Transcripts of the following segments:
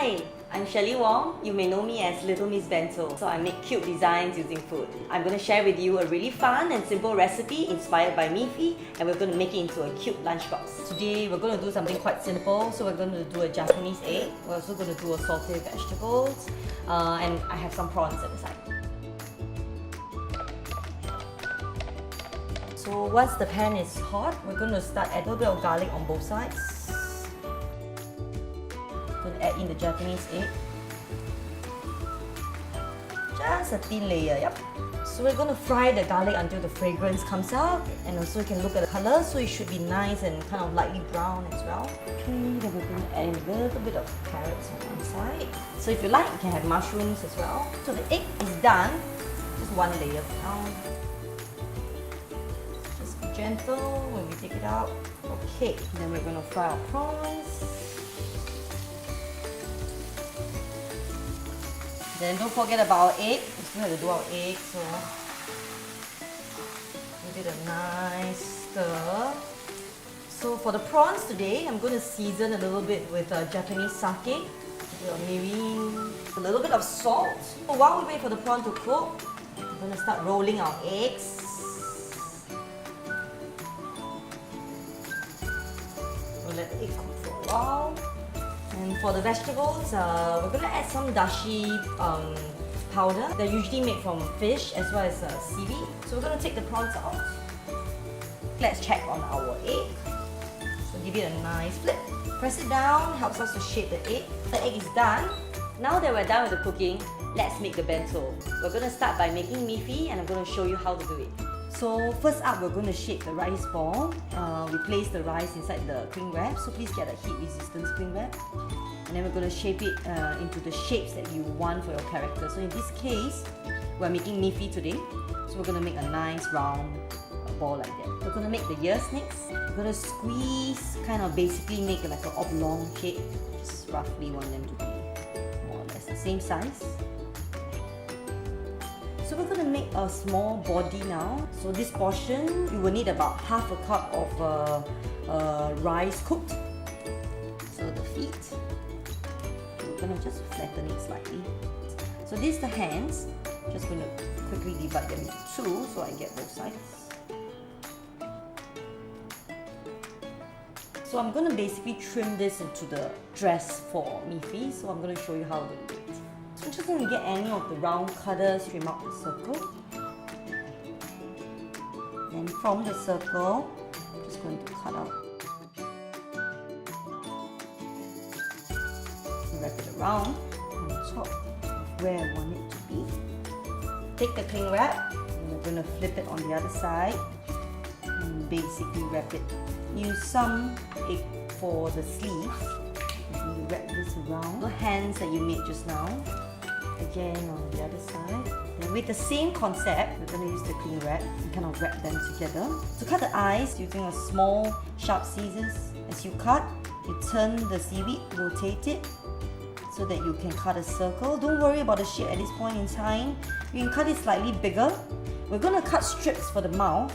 Hi, I'm Shirley Wong. You may know me as Little Miss Bento. So I make cute designs using food. I'm going to share with you a really fun and simple recipe inspired by Mifi, and we're going to make it into a cute lunchbox. Today we're going to do something quite simple. So we're going to do a Japanese egg. We're also going to do a sauteed vegetables, and I have some prawns at the side. So once the pan is hot, we're going to start add a little bit of garlic on both sides. Going to add in the Japanese egg. Just a thin layer, yep. So we're going to fry the garlic until the fragrance comes out, and also you can look at the color, so it should be nice and kind of lightly brown as well. Okay, then we're going to add in a little bit of carrots on one side. So if you like, you can have mushrooms as well. So the egg is done, just one layer down. Just be gentle when we take it out. Okay, then we're going to fry our prawns. Then don't forget about our egg. We still have to do our egg, so give it a nice stir. So for the prawns today, I'm going to season a little bit with Japanese sake, maybe a little bit of salt. So while we wait for the prawn to cook, I'm going to start rolling our eggs. We'll let the egg cook for a while. And for the vegetables, we're going to add some dashi powder. They're usually made from fish as well as seaweed. So we're going to take the prawns out. Let's check on our egg. So give it a nice flip. Press it down, helps us to shape the egg. The egg is done. Now that we're done with the cooking, let's make the bento. We're going to start by making mifi, and I'm going to show you how to do it. So first up, we're going to shape the rice ball. We place the rice inside the cling wrap, so please get a heat resistance cling wrap. And then we're going to shape it into the shapes that you want for your character. So in this case, we're making mifi today. So we're going to make a nice round ball like that. We're going to make the ears next. We're going to squeeze, kind of basically make like an oblong shape. Just roughly want them to be more or less the same size. So we're going to make a small body now. So this portion, you will need about half a cup of rice cooked. So the feet, we're going to just flatten it slightly. So this is the hands. Just going to quickly divide them into two so I get both sides. So I'm going to basically trim this into the dress for mifi. So I'm going to show you how to do it. So I'm just going to get any of the round cutters, trim out the circle. Then from the circle, I'm just going to cut out. Wrap it around on top of where I want it to be. Take the cling wrap, and we're going to flip it on the other side and basically wrap it. Use some egg for the sleeve. And you wrap this around the hands that you made just now. Again on the other side. And with the same concept, we're going to use the cling wrap and kind of wrap them together. To cut the eyes, using a small sharp scissors. As you cut, you turn the seaweed, rotate it so that you can cut a circle. Don't worry about the shape at this point in time. You can cut it slightly bigger. We're going to cut strips for the mouth.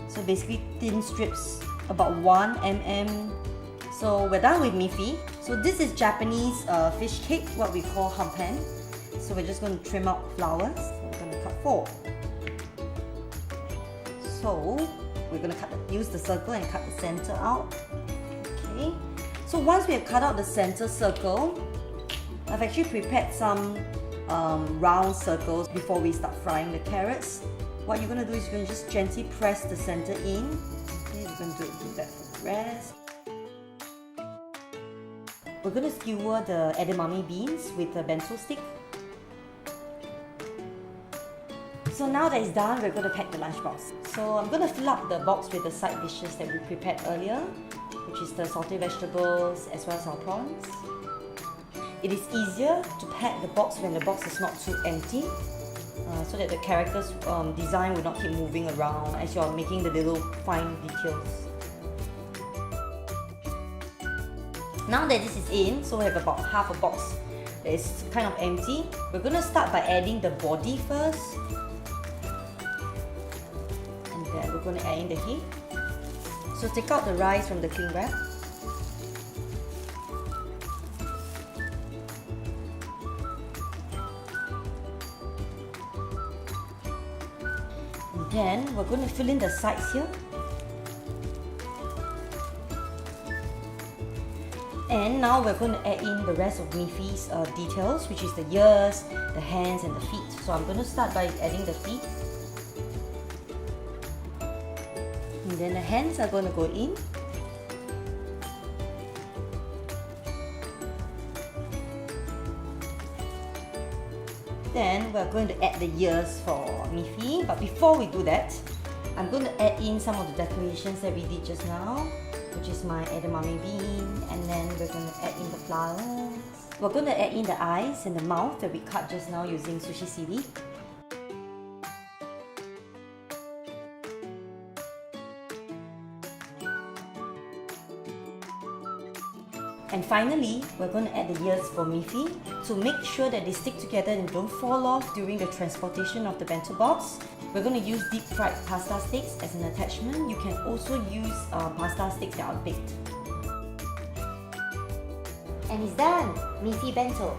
So basically thin strips, about 1 mm. So we're done with mifi. So this is Japanese fish cake, what we call hampan. So we're just going to trim out flowers. So we're going to cut 4. So we're going to use the circle and cut the center out. Okay. So once we have cut out the center circle, I've actually prepared some round circles before we start frying the carrots. What you're going to do is you're going to just gently press the center in. Okay, we're going to do that for the rest. We're going to skewer the edamame beans with a bento stick. So now that it's done, we're going to pack the lunchbox. So I'm going to fill up the box with the side dishes that we prepared earlier, which is the sauteed vegetables as well as our prawns. It is easier to pack the box when the box is not too empty, so that the character's design will not keep moving around as you're making the little fine details. Now that this is in, so we have about half a box that is kind of empty. We're going to start by adding the body first. And then we're going to add in the head. So take out the rice from the cling wrap. Then we're going to fill in the sides here. And now we're going to add in the rest of Mifi's details, which is the ears, the hands and the feet. So I'm going to start by adding the feet. And then the hands are going to go in. Then we're going to add the ears for Mifi. But before we do that, I'm going to add in some of the decorations that we did just now, which is my edamame bean, and then we're going to add in the flowers. We're going to add in the eyes and the mouth that we cut just now using sushi seaweed. And finally, we're going to add the ears for Mifi to make sure that they stick together and don't fall off during the transportation of the bento box. We're going to use deep fried pasta sticks as an attachment. You can also use pasta sticks that are baked. And it's done! Mifi bento.